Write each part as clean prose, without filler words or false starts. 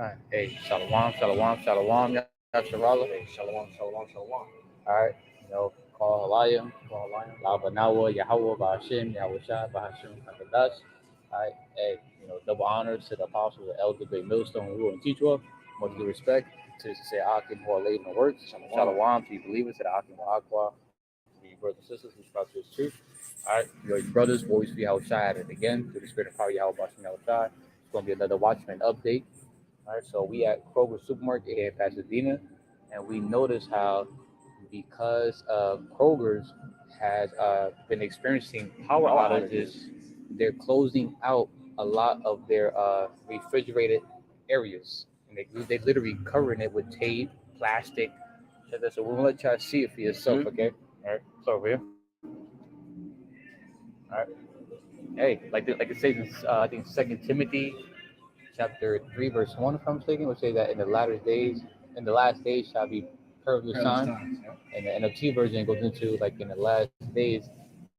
Right. Hey, shalom, shalom, shalom, Yasharala. Hey, shalom, shalom, shalom. All right, call HALALYAM, YAHAWASHI ABANAWA, YAHAWAH BAHASHAM YAHAWASHI Bahasham QADASH. All right, hey, double honors to the apostles, the elder, great millstone, rule and teacher. Much due respect to say Akim who are laid in the works. Shalom to you believers, to the Akim wa Aqua, to you brothers and sisters who sprout to his truth. All right, your brothers, boys, for Yahushua at it again, through the spirit of power, YAHAWAH BAHASHAM YAHAWASHI. It's going to be another Watchman update. All right, so we at Kroger Supermarket here in Pasadena, and we notice how because Kroger's has been experiencing power outages, they're closing out a lot of their refrigerated areas, and they literally covering it with tape, plastic. So we're gonna let y'all see it for yourself, okay? All right, so over here. All right, hey, like it says in I think Second Timothy chapter 3, verse 1, if I'm mistaken, would say that in the last days shall be perilous times. And the NLT version goes into like in the last days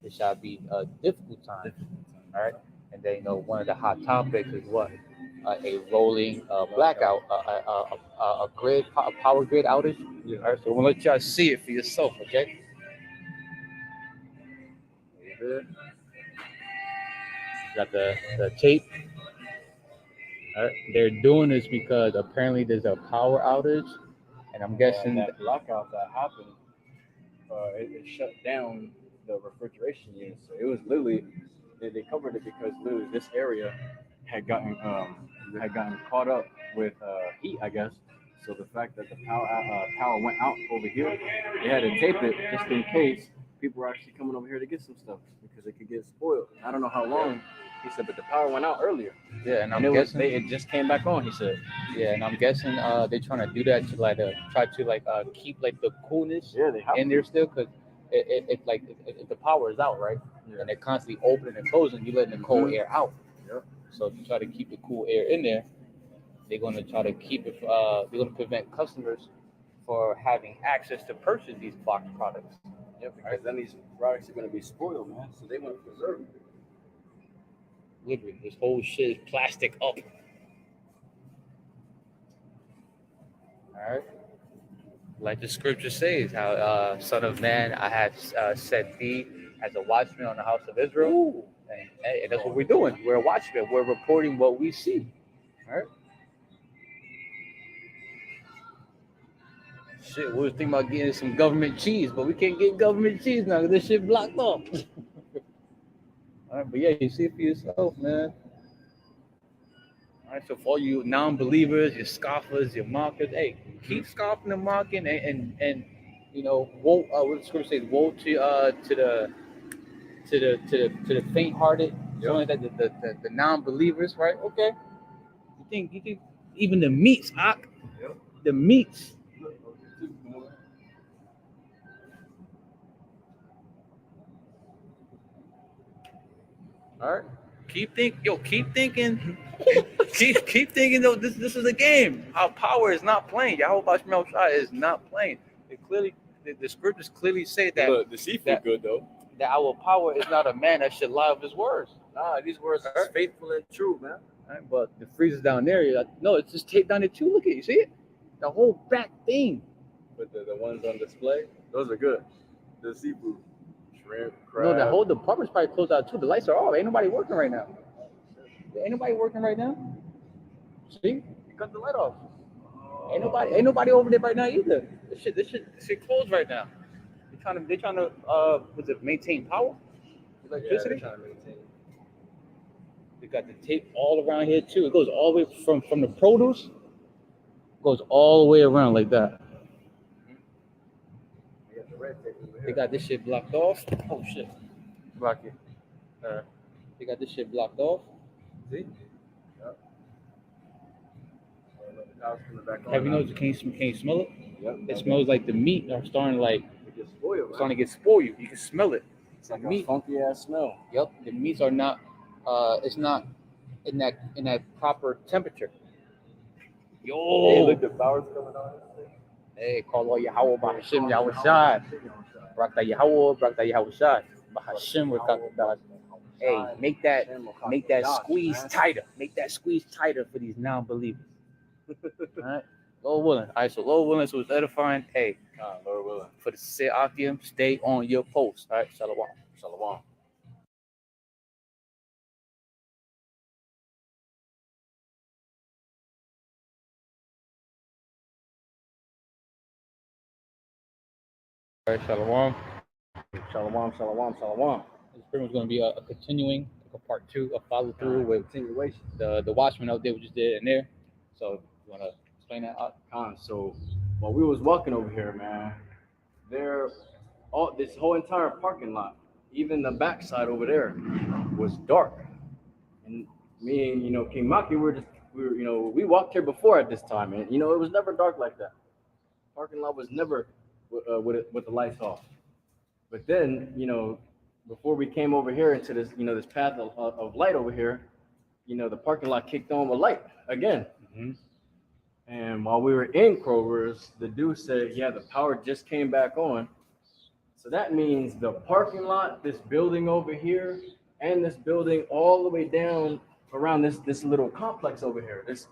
it shall be a difficult time. All right, and then one of the hot topics is what a rolling blackout, a power grid outage. Yeah. All right, so we'll let y'all see it for yourself, okay? Got the tape. All right. They're doing this because apparently there's a power outage, and I'm guessing that blackout that happened, it shut down the refrigeration unit. So it was literally they covered it because literally this area had gotten caught up with heat, I guess. So the fact that the power went out over here, they had to tape it just in case people were actually coming over here to get some stuff because it could get spoiled. I don't know how long. He said, but the power went out earlier. Yeah, and I'm guessing it just came back on. He said. Yeah, and I'm guessing they're trying to do that to try to keep like the coolness in there still, because if the power is out, right, and they're constantly opening and closing, you're letting the cold air out. Yep. So to try to keep the cool air in there, they're going to try to keep it. They're going to prevent customers for having access to purchase these box products. Yeah, because then these products are going to be spoiled, man. So they want to preserve them. Literally, this whole shit is plastic up. All right. Like the scripture says, how Son of Man, I have set thee as a watchman on the house of Israel. And that's what we're doing. We're a watchman. We're reporting what we see. All right. Shit, we was thinking about getting some government cheese, but we can't get government cheese now because this shit blocked off. All right, but yeah, you see it for yourself, man. All right, so for all you non-believers, your scoffers, your mockers, hey, keep scoffing and mocking, and woe. What the scripture says, woe to the faint-hearted, showing that the non-believers, right? Okay, you think even the meats, the meats. All right. Keep thinking. keep thinking though. This is a game. Our power is not playing. YAHAWAH BAHASHAM YAHAWASHI is not playing. It clearly, the scriptures clearly say that. Look, the seafood good though. That our power is not a man that should lie of his words. Nah, these words are faithful and true, man. All right, but the freezers down there, no, it's just taped down there too. Look at it, you see it? The whole back thing. But the ones on display, those are good. The seafood. Shrimp, crab. No, the whole department's probably closed out too. The lights are off. Ain't nobody working right now. Ain't nobody working right now. See, you cut the light off. Ain't nobody over there right now either. This shit closed right now. They're trying to maintain power, electricity. Yeah, they're trying to maintain. They got the tape all around here too. It goes all the way from the produce, goes all the way around like that. They got this shit blocked off. Oh shit. Block it. They got this shit blocked off. See? Yep. Have you noticed can you smell it? Yep. It smells like the meat are starting to get spoiled. You can smell it. It's like a funky ass smell. Yep. The meats are not it's not in that proper temperature. Yo, hey, look, the flowers coming on. Hey, call all YAHAWAH BAHASHAM YAHAWASHI. Brakta YAHAWAH, Brakta YAHAWASHI. BAHASHAM RATAZA. Hey, make that squeeze tighter. Make that squeeze tighter for these non-believers. All right, Lord willing. All right, so Lord willing, so it's edifying. Hey, Lord willing. for the sincere Akim, stay on your post. All right, shalom. Shalom. All right, shalom. Shalom, shalom, shalom. It's pretty much going to be a continuing, like a part 2, a follow through with continuation. the Watchman update we just did in there. So you want to explain that? So while we was walking over here, man, this whole entire parking lot, even the backside over there, was dark. And me and King Maki, we walked here before at this time, and it was never dark like that. Parking lot was never with the lights off. But then, before we came over here into this, this path of light over here, the parking lot kicked on with light again. Mm-hmm. And while we were in Kroger's, the dude said, yeah, the power just came back on. So that means the parking lot, this building over here, and this building all the way down around this little complex over here. This,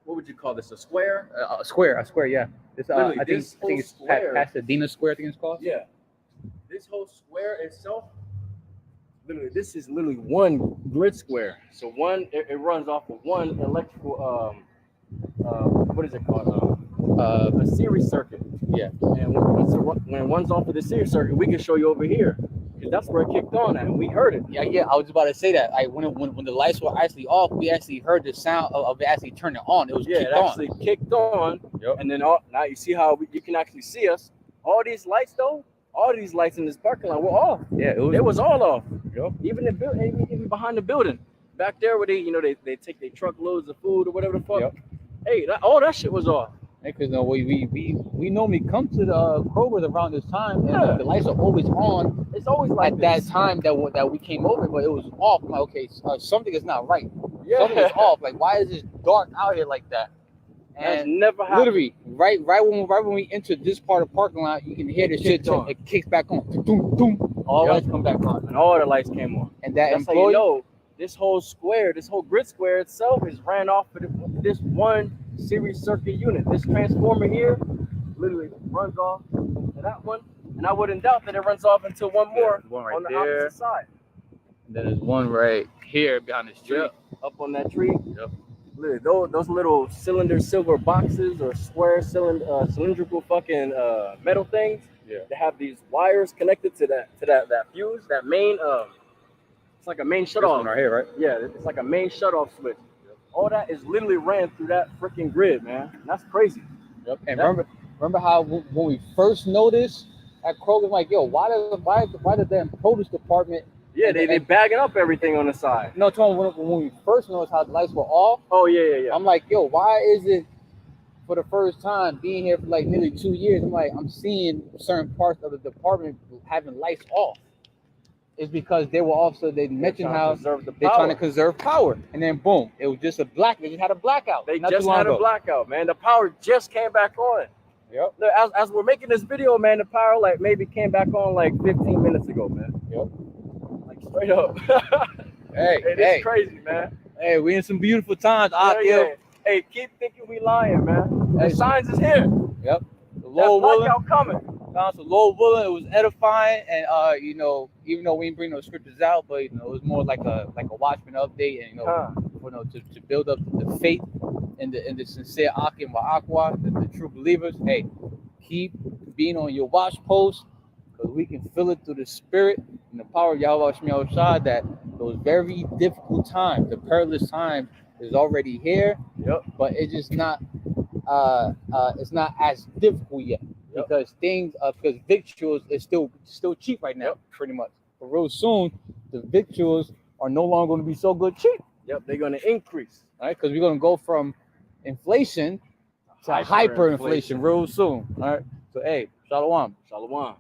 what would you call this? A square? A square, yeah. This, I think it's Pasadena Square, I think it's called. Yeah. This whole square itself, this is literally one grid square. So it runs off of one electrical, what is it called? A series circuit. Yeah. And when it runs off of the series circuit, we can show you over here. Because that's where it kicked on at, and we heard it. Yeah, I was about to say that. Like when the lights were actually off, we actually heard the sound of it actually turning on. It was kicked on. Actually kicked on. Yep. And then now you see how you can actually see us. All these lights though, all these lights in this parking lot were off. Yeah, it was all off. Yep. Even the building, even behind the building, back there where they take their truckloads of food or whatever the fuck. Yep. Hey, all that shit was off. Because we normally come to the Kroger's around this time, and the lights are always on. It's always like at that time that we came over, but it was off. I'm like, okay, something is not right. Yeah. Something is off. Like, why is it dark out here like that? And never happened. Literally, right when we entered this part of the parking lot, you can hear the shit. It kicks back on. Doom, doom. All lights come back on, and all the lights came on. And that's employee, how you know this whole square, this whole grid square itself is ran off of this one series circuit unit. This transformer here literally runs off to that one, and I wouldn't doubt that it runs off into one more right on the there. opposite side. And then there's one right here behind this tree. Yep. Up on that tree. Yep. Literally, those little cylinder silver boxes or square cylindrical fucking metal things. Yeah. They have these wires connected to that fuse, that main it's like a main shutoff right here, right? Yeah, it's like a main shutoff switch. Yep. All that is literally ran through that freaking grid, man. And that's crazy. Yep. And remember how when we first noticed at Kroger, like, yo, why the damn produce department? Yeah, they bagging up everything on the side. No, Tom, when we first noticed how the lights were off. Oh yeah. I'm like, yo, why is it for the first time being here for like nearly 2 years? I'm like, I'm seeing certain parts of the department having lights off. It's because they were off, so they mentioned how they're trying to conserve power. And then boom, it was just they just had a blackout. They just had a blackout, man. The power just came back on. Yep. Look, as we're making this video, man, the power like maybe came back on like 15 minutes ago, man. Yep. Like straight up. It's crazy, man. Hey, we in some beautiful times. Yeah. Hey, keep thinking we lying, man. The signs is here. Yep. The Lord blackout coming. So Lord willing, it was edifying, and even though we didn't bring no scriptures out, but it was more like a Watchman update, and to build up the faith in the sincere Akim YAHAWAH, the true believers. Hey, keep being on your watch post, because we can feel it through the spirit and the power of YAHAWASHI YAHAWASHI that those very difficult times, the perilous times, is already here. Yep. But it's just not it's not as difficult yet. Yep. Because because victuals is still cheap right now. Yep. Pretty much. But real soon, the victuals are no longer going to be so good cheap. Yep, they're going to increase. All right, because we're going to go from inflation to hyperinflation real soon. All right. So hey, shalom. Shalom.